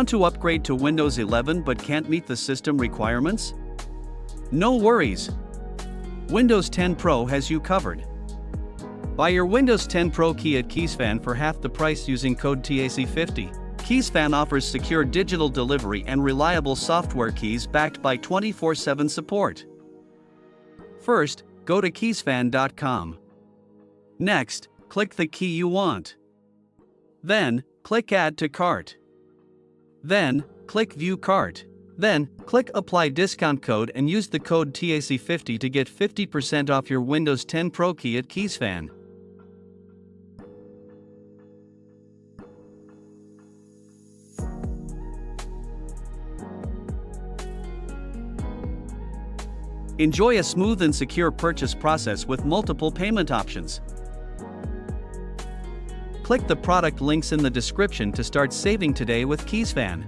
Want to upgrade to Windows 11 but can't meet the system requirements? No worries. Windows 10 Pro has you covered. Buy your Windows 10 Pro key at KeysFan for half the price using code TAC50. KeysFan offers secure digital delivery and reliable software keys backed by 24/7 support. First, go to keysfan.com. Next, click the key you want. Then, click Add to Cart. Then, click View Cart. Then, click Apply Discount Code and use the code TAC50 to get 50% off your Windows 10 Pro key at KeysFan. Enjoy a smooth and secure purchase process with multiple payment options. Click the product links in the description to start saving today with KeysFan.